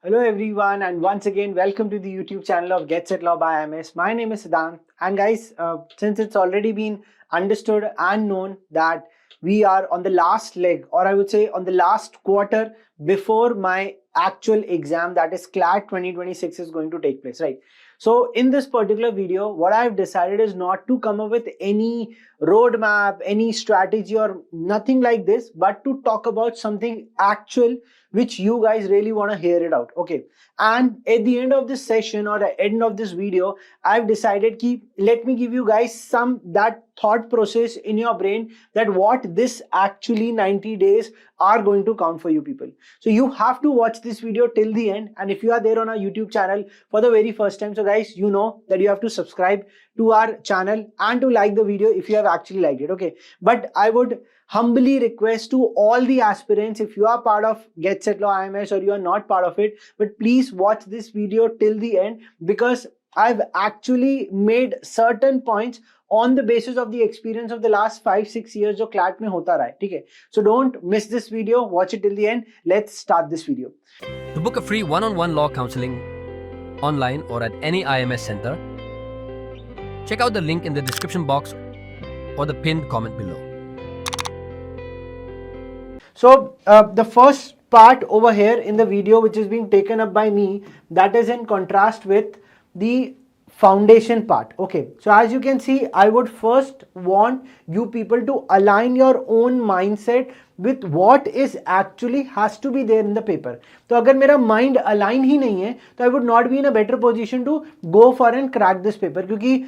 Hello everyone, and once again welcome to the YouTube channel of Get Set Law by IMS. My name is Siddhant, and guys, since it's already been understood and known that we are on the last leg, or I would say on the last quarter before my actual exam, that is CLAT 2026 is going to take place, right? So in this particular video, what I've decided is not to come up with any roadmap, any strategy or nothing like this, but to talk about something actual which you guys really want to hear it out. Okay, and at the end of this session or at the end of this video, I've decided ki let me give you guys some that thought process in your brain that what this actually 90 days are going to count for you people. So you have to watch this video till the end, and if you are there on our YouTube channel for the very first time, so guys, you know that you have to subscribe to our channel and to like the video if you have actually liked it. Okay, but I would humbly request to all the aspirants, if you are part of Get Set Law IMS or you are not part of it, but please watch this video till the end, because I've actually made certain points on the basis of the experience of the last 5-6 years जो CLAT में होता रहा है, ठीक है? So don't miss this video, watch it till the end. Let's start this video. To book a free one-on-one law counseling online or at any IMS center, check out the link in the description box or the pinned comment below. So the first part over here in the video which is being taken up by me, that is in contrast with the foundation part. Okay, so as you can see, I would first want you people to align your own mindset with what is actually has to be there in the paper. तो अगर मेरा mind align ही नहीं है तो I would not be in a better position to go for and crack this paper, क्योंकि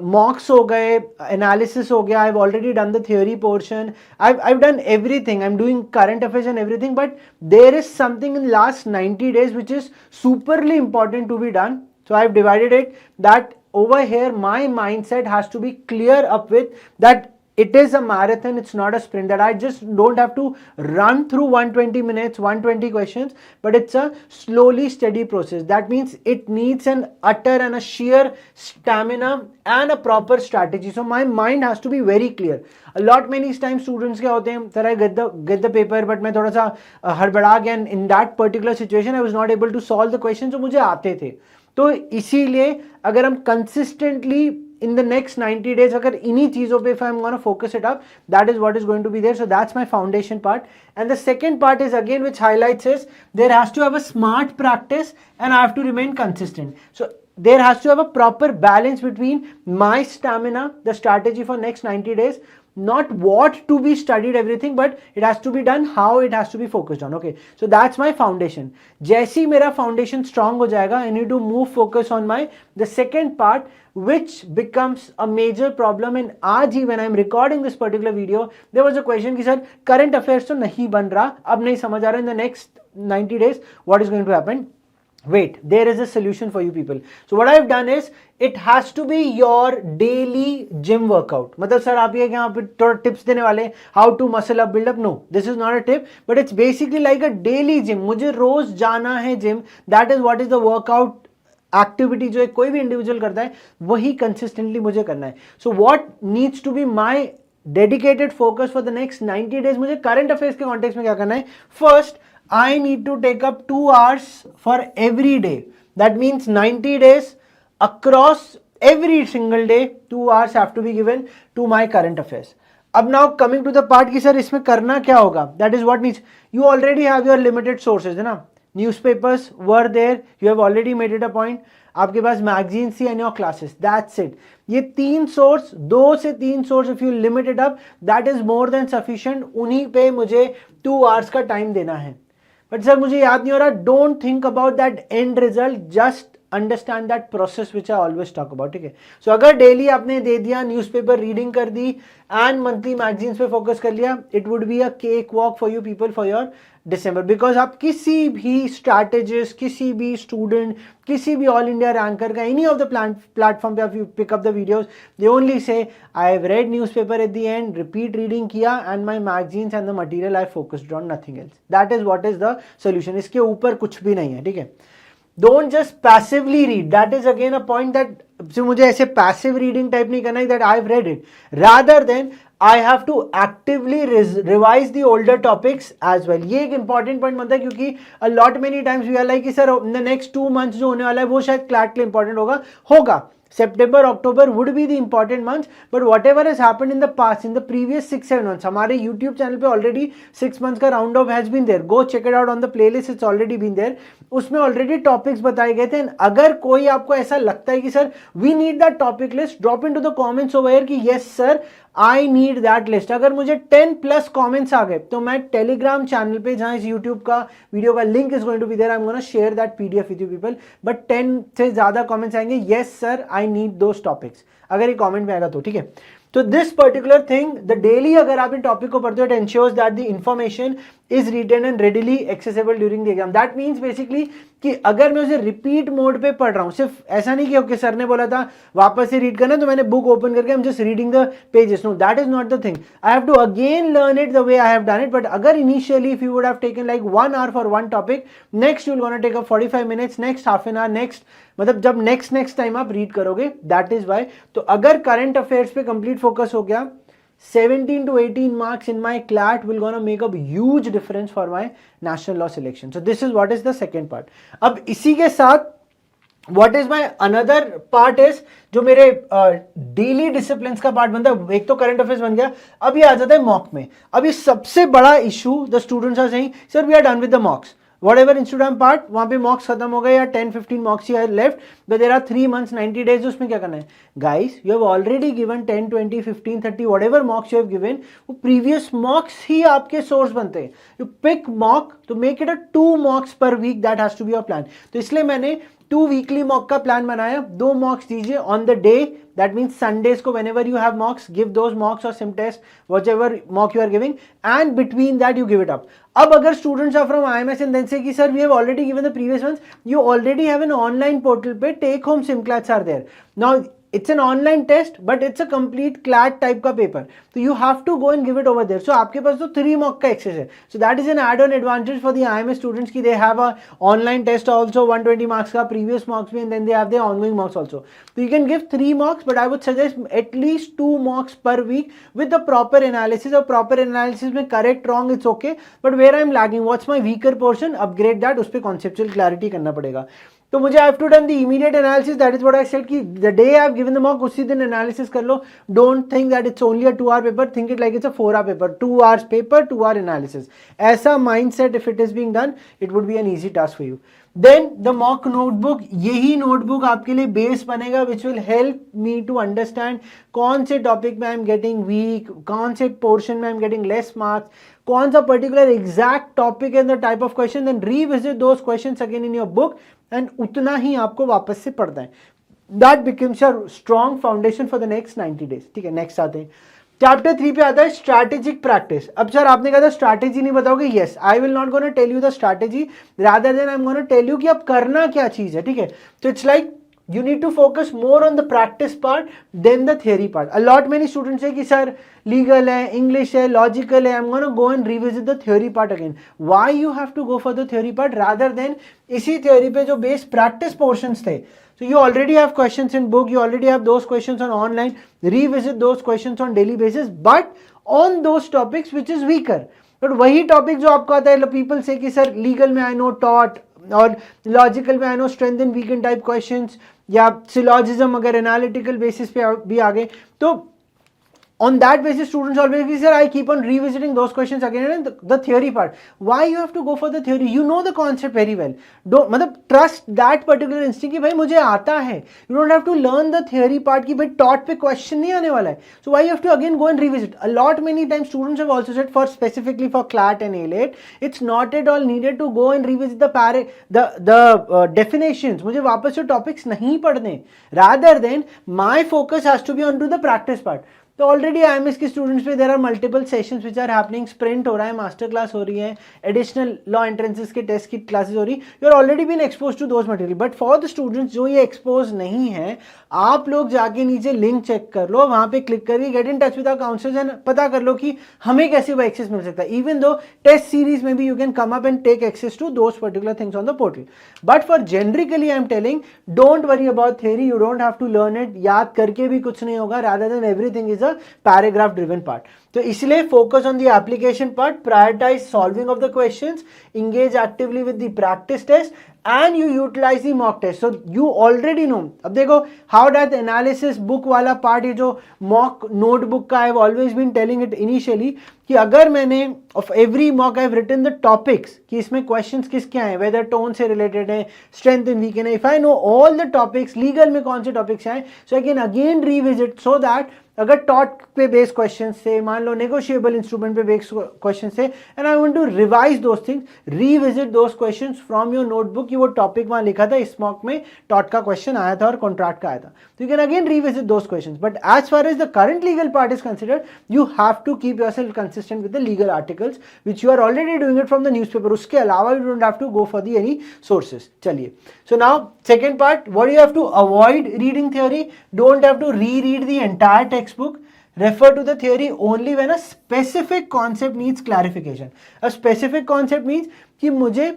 mocks हो गए, analysis हो गया, I've already done the theory portion, I've done everything, I'm doing current affairs and everything, but there is something in last 90 days which is superly important to be done. So I've divided it that over here my mindset has to be clear up with that it is a marathon, it's not a sprint, that I just don't have to run through 120 minutes, 120 questions, but it's a slowly steady process. That means it needs an utter and a sheer stamina and a proper strategy. So my mind has to be very clear. A lot many times students क्या होते हैं, sir I get the paper but मैं थोड़ा सा हड़बड़ा गया, and in that particular situation I was not able to solve the questions जो मुझे आते थे. तो इसीलिए अगर हम consistently in the next 90 days अगर इन्हीं चीज़ों पे if I'm going to focus it up, that is what is going to be there. So that's my foundation part. And the second part is again which highlights is there has to have a smart practice and I have to remain consistent. So there has to have a proper balance between my stamina, the strategy for next 90 days, not what to be studied everything, but it has to be done how it has to be focused on. Okay, so that's my foundation. जैसे मेरा foundation strong हो जाएगा, I need to move focus on my the second part, which becomes a major problem. And आज ही when I'm recording this particular video, there was a question कि sir current affairs तो नहीं बन रहा, अब नहीं समझ आ रहा in the next 90 days what is going to happen. Wait, there is a solution for you people. So what I've done is it has to be your daily gym workout. मतलब sir आप ये यहाँ पे थोड़ा tips देने वाले how to muscle up, build up? No, this is not a tip, but it's basically like a daily gym. मुझे रोज जाना है gym. That is what is the workout activity जो कोई भी इंडिविजुअल करता है वही कंसिस्टेंटली मुझे करना है. So what needs to be my dedicated focus for the next 90 days. मुझे करंट अफेयर्स के कॉन्टेक्स्ट में क्या करना है? First I need to take up 2 hours for every day. That means 90 days across every single day 2 hours have to be given to my current affairs. अब now coming to the part कि sir इसमें करना क्या होगा? That is what needs. You already have your limited sources है ना? Newspapers were there. You have already made it a point. आपके पास magazines थी and your classes. That's it. ये 3 source, 2 से 3 source if you limit it up, that is more than sufficient. उन्हीं पे मुझे 2 hours का time देना है. बट सर मुझे याद नहीं हो रहा. Don't think about that and result, just understand that process which I always talk about. ठीक है, सो अगर डेली आपने दे दिया, न्यूज़पेपर रीडिंग कर दी एंड मंथली मैगजीन्स पे फोकस कर लिया, it would be a cake walk for you people for your December. Because आप किसी भी स्ट्रैटेजिस्ट, किसी भी स्टूडेंट, किसी भी ऑल इंडिया रैंकर का एनी ऑफ द प्लेटफॉर्म पे आप you pick up the videos, they only say I have read newspaper at the end, repeat reading किया and my magazines and the material I focused on, nothing else. That is what is the solution. इसके ऊपर कुछ भी नहीं है. ठीक है, don't just passively read. That is again a point that मुझे ऐसे पैसिव रीडिंग टाइप नहीं करना है that I have read it, rather than I have to actively revise the older topics as well. ये एक important point बनता है क्योंकि a lot many times we are like कि sir in the next 2 months जो होने वाला है वो शायद CLAT के लिए important होगा. September, October would be the important months, but whatever has happened in the past, in the previous 6-7 months, हमारे YouTube channel पे already 6 months का round off has been there. Go check it out on the playlist, it's already been there. उसमें already topics बताए गए थे. अगर कोई आपको ऐसा लगता है कि sir we need that topic list, drop into the comments over here कि yes sir I need that list. अगर मुझे 10+ comments आ गए तो मैं टेलीग्राम चैनल पे जहां इस YouTube का वीडियो का link is going to be there, I am gonna share that PDF with you people. But 10 से ज्यादा कमेंट्स आएंगे yes sir I need those topics, अगर ये कमेंट में आएगा तो ठीक है. तो this particular thing the daily अगर आप इन टॉपिक को पढ़ते हो, it ensures that the information is retained and readily accessible during the exam. That means basically कि अगर मैं उसे रिपीट मोड पे पढ़ रहा हूँ, सिर्फ ऐसा नहीं कि ओके सर ने बोला था वापस से रीड करना तो मैंने बुक ओपन करके I am just reading the pages. No, that is not the thing. I have to again learn it the way I have done it. But अगर initially if you would have taken like 1 hour for one topic, next you will gonna take a 45 minutes, next half an hour, next मतलब जब next time आप read करोगे, that is why. तो अगर current affairs पे complete focus हो गया, 17 to 18 marks in my CLAT will gonna make a huge difference for my national law selection. So this is what is the second part. अब इसी के साथ what is my another part is जो मेरे daily discipline का part बनता है. एक तो करंट अफेयर्स बन गया, अब ये आ जाता है मॉक में. अब ये सबसे बड़ा issue the students are saying sir we are done with the mocks. whatever institute part वहां पे मॉक्स खत्म हो गए या 10-15 मॉक्स ही left, but there are 3 months 90 days. उसमें क्या करना है guys, you have already given 10 20 15 30 whatever mocks you have given, वो प्रीवियस मॉक्स ही आपके सोर्स बनते हैं. You pick mock to make it a 2 mocks per week, that has to be your plan. तो इसलिए मैंने 2 weekly मॉक का plan बनाया. 2 mocks दीजिए on the day, that means Sundays को whenever you have mocks, give those mocks or sim test, whichever mock you are giving, and between that you give it up. अब अगर students are from IMS and then say कि sir we have already given the previous ones, you already have an online portal पे take home sim class are there. Now it's an online test but it's a complete CLAT type का paper, तो you have to go and give it over there. So आपके पास तो 3 mock का access है. So that is an add-on advantage for the IMS students कि they have a online test also 120 marks का previous mocks भी, and then they have their ongoing mocks also. So you can give 3 mocks, but I would suggest at least 2 mocks per week with the proper analysis. और proper analysis में correct wrong it's okay, but where I'm lagging, what's my weaker portion, upgrade that, उस पे conceptual clarity करना पड़ेगा. तो मुझे I have to done the immediate analysis. That is what I said कि the day I have given the mock उसी दिन analysis कर लो. Don't think that it's only a 2-hour paper. Think it like it's a 4-hour paper. 2 hours paper, 2 hour analysis. ऐसा mindset if it is being done, it would be an easy task for you. Then the mock notebook, यही notebook आपके लिए base बनेगा which will help me to understand कौन से topic में I am getting weak, कौन से portion में I am getting less marks, कौन सा particular exact topic and the type of question, then revisit those questions again in your book and उतना ही आपको वापस से पढ़ना है. That becomes your strong foundation for the next 90 days. ठीक है, नेक्स्ट आते हैं. चैप्टर 3 पे आता है स्ट्रैटेजिक प्रैक्टिस. अब सर आपने कहा था स्ट्रैटेजी नहीं बताओगे, yes I will not gonna tell you the strategy, rather than I am gonna tell you कि आप करना क्या चीज है. ठीक है, तो it's like you need to focus more on the practice part than the theory part. A lot many students say कि sir legal है, English है, logical है, I'm going to go and revisit the theory part again. Why you have to go for the theory part rather than इसी theory पे जो base practice portions थे. So you already have questions in book, you already have those questions on online, revisit those questions on daily basis but on those topics which is weaker. But वही topic जो आपको आता है, people say कि sir legal में I know taught और logical में I know strength and weekend type questions या सिलॉजिज्म अगर एनालिटिकल बेसिस पे भी आ गए तो on that basis students always say sir I keep on revisiting those questions again and the theory part. Why you have to go for the theory? You know the concept very well. Don't मतलब trust that particular instinct कि भाई मुझे आता है. You don't have to learn the theory part कि भाई taught पे question नहीं आने वाला है. So why you have to again go and revisit? A lot many times students have also said for specifically for CLAT and ALET it's not at all needed to go and revisit the definitions. मुझे वापस से topics नहीं पढ़ने. Rather than my focus has to be onto the practice part. तो already IMS के students पे there are multiple sessions which are happening, sprint हो रहा है, मास्टर क्लास हो रही है, एडिशनल लॉ एंट्रेंसेस के टेस्ट की क्लासेस हो रही, you are already been expose to those material. But for the students जो ये एक्सपोज नहीं है, आप लोग जाके नीचे लिंक चेक कर लो, वहां पे क्लिक करके get in touch with our counsellors and पता कर लो कि हमें कैसे वो एक्सेस मिल सकता है. इवन दो टेस्ट सीरीज में भी you can come up and take access to those particular things on the portal. But for generically I am telling don't worry about theory, you don't have to learn it. याद करके भी कुछ नहीं होगा, rather than everything is the paragraph driven part. तो इसलिए focus on the application part, prioritise solving of the questions, engage actively with the practice test, and you utilize the mock test. So you already know. अब देखो how does analysis book वाला part, ये जो mock notebook का, I've always been telling it initially कि अगर मैंने of every mock I've written the topics कि इसमें questions किसके आए, whether tone से related है, strength and weakness है, if I know all the topics, legal में कौन से topics आए, so I can again revisit so that अगर टॉट पे बेस क्वेश्चन से, मान लो नेगोशिएबल इंस्ट्रूमेंट पे बेस क्वेश्चन से, and I want to revise those things, revisit those questions from your notebook कि वो टॉपिक वहां लिखा था, इस मॉक में टॉट का क्वेश्चन आया था और कॉन्ट्रैक्ट का आया था, तो you can again revisit those questions. But as far as the current legal part is considered, you have to keep yourself consistent with the legal articles which you are already doing it from the newspaper. उसके अलावा you don't have to go for the any sources. चलिए, so now second part, what you have to avoid reading theory. Don't have to read the entire text book. Refer to the theory only when a specific concept needs clarification. A specific concept means कि मुझे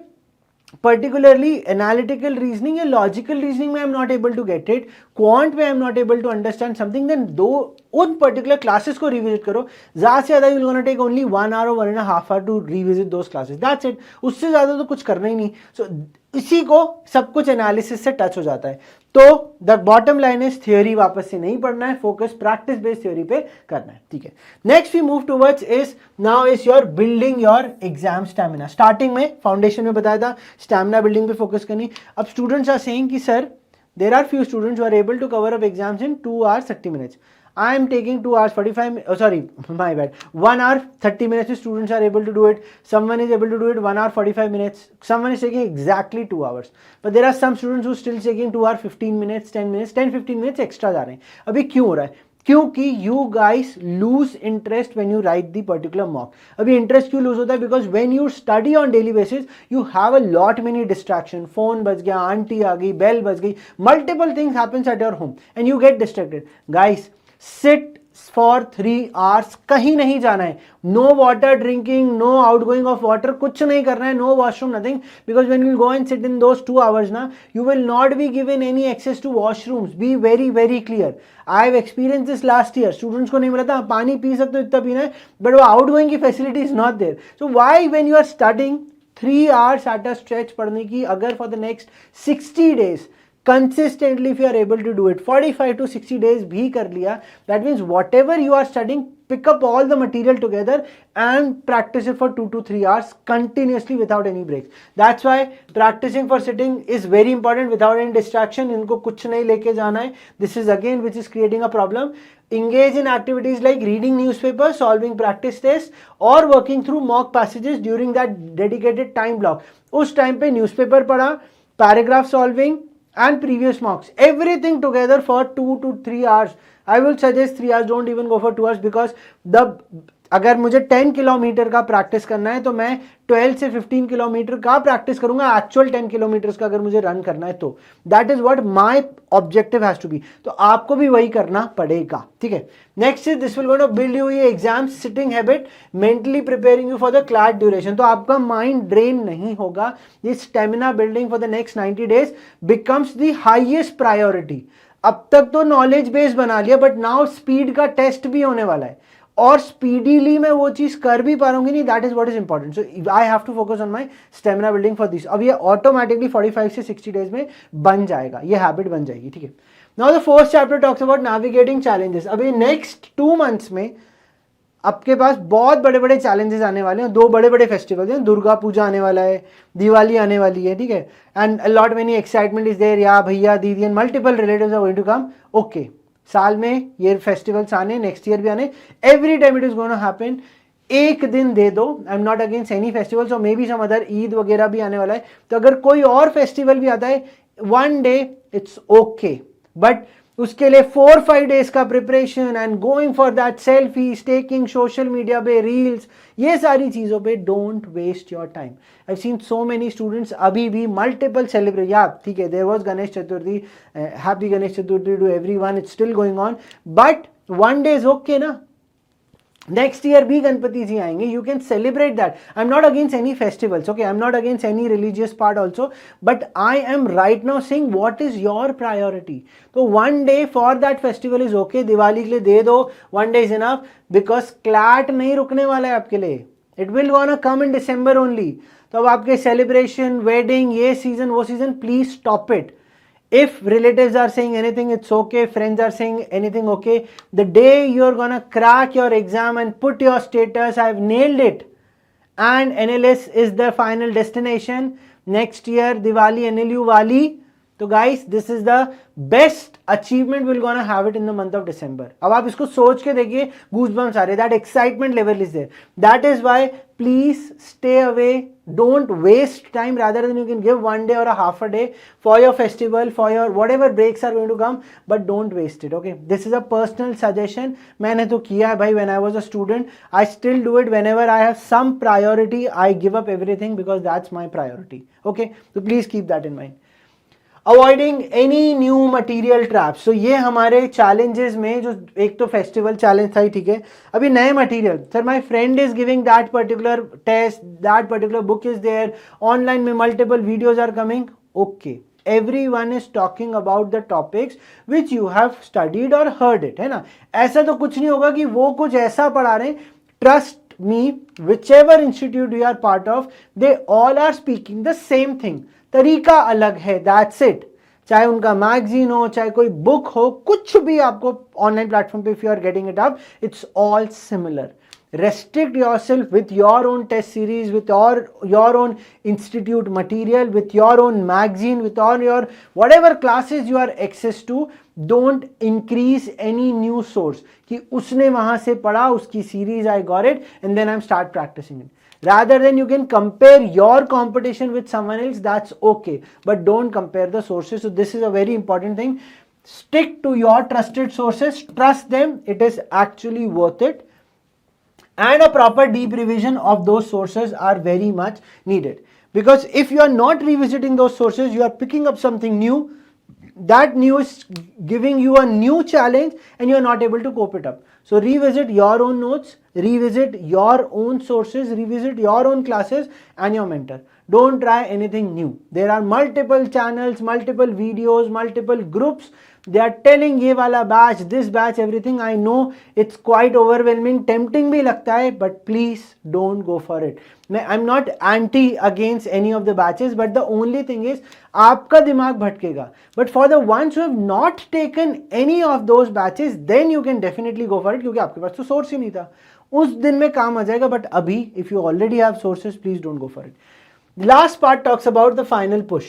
particularly analytical reasoning या logical reasoning में I am not able to get it, quant में I am not able to understand something, then दो उन particular classes को revisit करो. ज़्यादा से ज़्यादा you're gonna take only 1 hour or 1.5 hours to revisit those classes. That's it. उससे ज़्यादा तो कुछ करना ही नहीं. So इसी को सब कुछ एनालिसिस से टच हो जाता है. तो the bottom line is theory वापस से नहीं पढ़ना है, फोकस प्रैक्टिस बेस्ड थ्योरी पे करना है. ठीक है, next we move towards is now is your building your exam stamina. Starting में फाउंडेशन में बताया था स्टैमिना बिल्डिंग पे फोकस करनी. अब स्टूडेंट्स आर सेइंग कि sir there are few students who are able to cover up exams in 2 hours 30 minutes. I am taking 2 hours 45, sorry, my bad, 1 hour 30 minutes. Students are able to do it. Someone is able to do it 1 hour 45 minutes. Someone is taking exactly 2 hours. But there are some students who still taking 2 hour 15 minutes, 10 minutes, 10-15 minutes extra जा रहे हैं. अभी क्यों हो रहा है? क्योंकि you guys lose interest when you write the particular mock. अभी interest क्यों lose होता है? Because when you study on daily basis, you have a lot many distraction. phone बज गया, आंटी आ गई, bell बज गई, multiple things happens at your home and you get distracted. Guys, sit for 3 hours, कहीं नहीं जाना है. No water drinking, no outgoing of water, कुछ नहीं करना है, no washroom, nothing. Because when you go and sit in those 2 hours ना, you will not be given any access to washrooms. Be very very clear. I have experienced this last year. Students को नहीं मिला था, पानी P सकते हो इतना पीना है, but वो outgoing की facility is not there. So why when you are studying 3 hours at a stretch पढ़ने की, अगर for the next 60 days consistently if you are able to do it 45 to 60 days भी कर लिया, that means whatever you are studying, pick up all the material together and practice it for 2 to 3 hours continuously without any breaks. That's why practicing for sitting is very important without any distraction. इनको कुछ नहीं लेके जाना है. This is again which is creating a problem. Engage in activities like reading newspaper, solving practice tests or working through mock passages during that dedicated time block. उस time पे newspaper पढ़ा, paragraph solving and previous mocks, everything together for 2 to 3 hours. I will suggest 3 hours, don't even go for 2 hours because अगर मुझे 10 kilometre का practice करना है तो मैं 12 से 15 किलोमीटर का प्रैक्टिस करूंगा, एक्चुअल 10 किलोमीटर का अगर मुझे रन करना है तो. That is what my objective has to be. तो आपको भी वही करना पड़ेगा. ठीक है, next is this will gonna build you ये exam sitting habit, mentally preparing you for the class duration. तो आपका माइंड ड्रेन नहीं होगा. ये stamina building for the next 90 days becomes the highest priority. अब तक तो नॉलेज बेस बना लिया, बट नाउ स्पीड का टेस्ट भी होने वाला है और स्पीडीली मैं वो चीज कर भी पाऊंगी नहीं. That is what is important. So I have to focus on my stamina building for this. अब ये ऑटोमेटिकली 45 से 60 डेज में बन जाएगा, ये हैबिट बन जाएगी. ठीक है, now the fourth chapter talks about navigating challenges. अभी नेक्स्ट 2 months में आपके पास बहुत बड़े बड़े चैलेंजेस आने वाले हैं. 2 बड़े बड़े फेस्टिवल्स हैं, दुर्गा पूजा आने वाला है, दिवाली आने वाली है. ठीक है, and a lot many excitement is there. या भैया दीदी and multiple relatives are going to come. Okay, साल में ये फेस्टिवल्स आने, नेक्स्ट ईयर भी आने, every time it is gonna happen. एक दिन दे दो. I am not against any festivals और maybe some other, Eid वगैरह भी आने वाला है. तो अगर कोई और फेस्टिवल भी आता है, 1 day इट्स ओके, बट उसके लिए 4-5 days का preparation and going for that selfies, taking social media पे रील्स, ये सारी चीज़ों पे don't waste your time. I seen so many students अभी भी मल्टीपल सेलिब्रेट. या ठीक है, there was Ganesh Chaturthi, happy Ganesh Chaturthi to everyone, it's still going on, but 1 day is okay ना. नेक्स्ट ईयर भी गणपति जी आएंगे, you can celebrate that. I am not against any festivals, okay, I am not against any religious part also, but I am right now saying what is your priority. तो one day for that festival is okay, Diwali के लिए दे दो, one day is enough, because CLAT नहीं रुकने वाला है आपके लिए. It will gonna come in December only. तो अब आपके सेलिब्रेशन, वेडिंग, ये सीजन वो season, please stop it. If relatives are saying anything, it's okay. Friends are saying anything, okay. The day you're gonna crack your exam and put your status, I've nailed it, and NLS is the final destination. Next year, Diwali, NLU Wali. तो guys, this is the best achievement we're gonna have it in the month of December. अब आप इसको सोच के देखिए, goosebumps आ रहे, that excitement level is there. That is why please stay away, don't waste time, rather than you can give one day or a half a day for your festival, for your whatever breaks are going to come, but don't waste it, okay. This is a personal suggestion. मैंने तो किया है भाई, when I was a student, I still do it. Whenever I have some priority, I give up everything because that's my priority, okay. So please keep that in mind. Avoiding any new material traps. तो ये हमारे challenges में, जो एक तो festival challenge था ही, ठीक है. अभी नए material, sir my friend is giving that particular test, that particular book is there, online में multiple videos are coming, okay. everyone is talking about the topics which you have studied or heard it, है ना. ऐसा तो कुछ नहीं होगा कि वो कुछ ऐसा पढ़ा रहे हैं. Trust me, whichever institute you are part of, they all are speaking the same thing. तरीका अलग है, दैट्स इट. चाहे उनका मैगजीन हो, चाहे कोई बुक हो, कुछ भी आपको ऑनलाइन प्लेटफॉर्म पे, if you are getting it up, it's all similar. Restrict yourself with your own test series, with your own institute material, with your own magazine, with all your whatever classes you are access to. Don't increase any new source कि उसने वहां से पढ़ा, उसकी series I got it and then I'm start practicing it. Rather than you can compare your competition with someone else, that's okay, but don't compare the sources. So this is a very important thing. Stick to your trusted sources, trust them, it is actually worth it. And a proper deep revision of those sources are very much needed, because if you are not revisiting those sources, you are picking up something new, that new is giving you a new challenge and you are not able to cope it up. So revisit your own notes, revisit your own sources, revisit your own classes and your mentor. Don't try anything new. There are multiple channels, multiple videos, multiple groups. They are telling ये वाला batch, this batch, everything. I know it's quite overwhelming, tempting भी लगता है, but please don't go for it. I'm not anti against any of the batches, but the only thing is आपका दिमाग भटकेगा. But for the ones who have not taken any of those batches, then you can definitely go for it, क्योंकि आपके पास तो source ही नहीं था. उस दिन में काम आ जाएगा, but अभी if you already have sources, please don't go for it. The last part talks about the final push,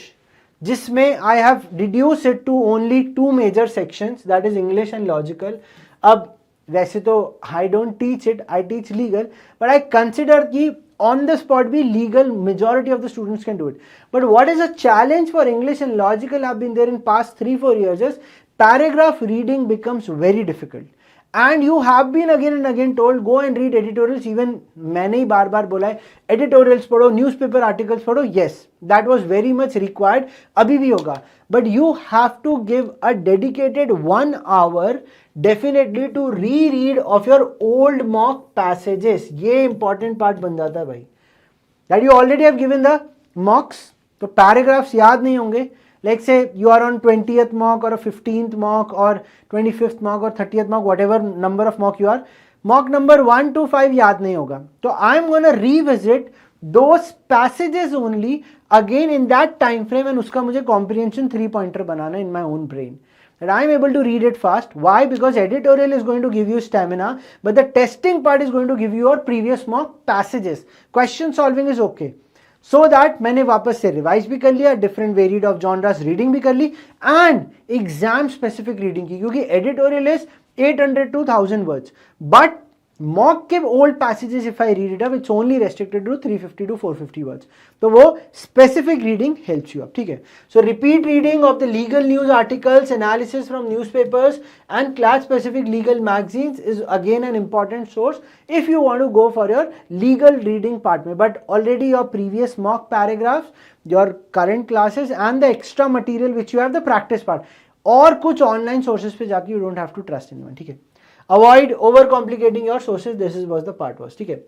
जिसमें I have reduced it to only two major sections, that is English and logical. अब वैसे तो I don't teach it, I teach legal, but I consider कि on the spot भी legal majority of the students can do it. But what is a challenge for English and logical, I've been there in past 3-4 years, is paragraph reading becomes very difficult. And you have been again and again told, go and read editorials. Even मैंने ही बार बार बोला है, editorials पढ़ो, newspaper articles पढ़ो. Yes, that was very much required, अभी भी होगा. But you have to give a dedicated 1 hour definitely to reread of your old mock passages. ये important part बन जाता है भाई. That you already have given the mocks, तो paragraphs याद नहीं होंगे. Like say you are on 20th mock or a 15th mock or 25th mock or 30th mock, whatever number of mock you are, mock number 1 to 5 याद नहीं होगा. तो I'm gonna revisit those passages only again in that time frame, and उसका मुझे comprehension 3-pointer banana in my own brain. And I am able to read it fast. Why? Because editorial is going to give you stamina, but the testing part is going to give you your previous mock passages. Question solving is okay. So that मैंने वापस से revise भी कर लिया, different varied of genres reading भी कर ली, and exam specific reading की, क्योंकि editorial is 800 to 1000 words, but mock के old passages if I read it up, it's only restricted to 350 to 450 words. तो वो specific reading helps you up, ठीक है. So repeat reading of the legal news articles, analysis from newspapers and class specific legal magazines is again an important source if you want to go for your legal reading part में. But already your previous mock paragraphs, your current classes and the extra material which you have, the practice part, और कुछ online sources पे जाके you don't have to trust anyone, ठीक है. Avoid over complicating your sources, this is was the part was, ठीक है.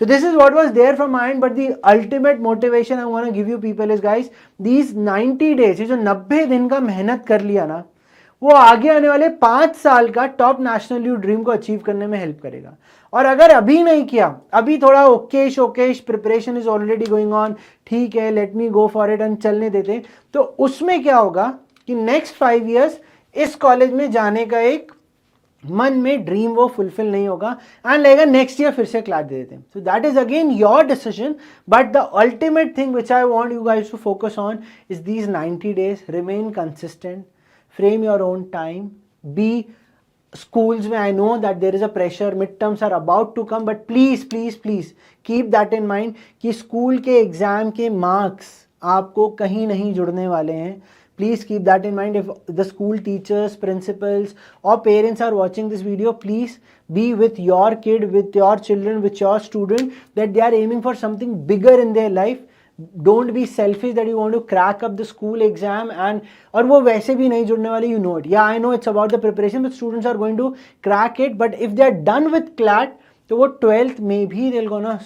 So this is what was there from my end, but the ultimate motivation I want to give you people is guys, these 90 days, ये जो 90 दिन का मेहनत कर लिया ना, वो आगे आने वाले 5 साल का टॉप नेशनल यूथ ड्रीम को अचीव करने में हेल्प करेगा. और अगर अभी नहीं किया, अभी थोड़ा ओकेश preparation is already going on, ठीक है, let me go for it and चलने देते, तो उसमें क्या होगा कि नेक्स्ट 5 years इस कॉलेज में जाने का एक मन में ड्रीम वो फुलफिल नहीं होगा एंड लगेगा नेक्स्ट ईयर फिर से क्लैट दे देते हैं. So that is again your decision, but the ultimate thing which I want you guys to focus on is these 90 days. Remain consistent, frame your own time, be schools में I know that there is a pressure, midterms are about to come, but please keep that in mind कि school के exam के marks आपको कहीं नहीं जुड़ने वाले हैं. Please keep that in mind. If the school teachers, principals or parents are watching this video, please be with your kid, with your children, with your student, that they are aiming for something bigger in their life. Don't be selfish that you want to crack up the school exam and और वो वैसे भी नहीं जुड़ने वाले, you know it. Yeah, I know it's about the preparation, but students are going to crack it. But if they are done with CLAT, तो वो 12th में भी they'll gonna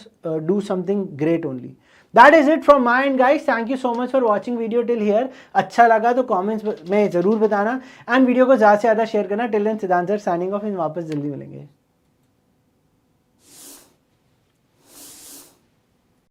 do something great only. That is it from my end guys. Thank you so much for watching video till here. अच्छा लगा तो comments में ज़रूर बताना and video को ज़्यादा से ज़्यादा शेयर करना. Till then, सिद्धांत सर signing off. वापस जल्दी मिलेंगे.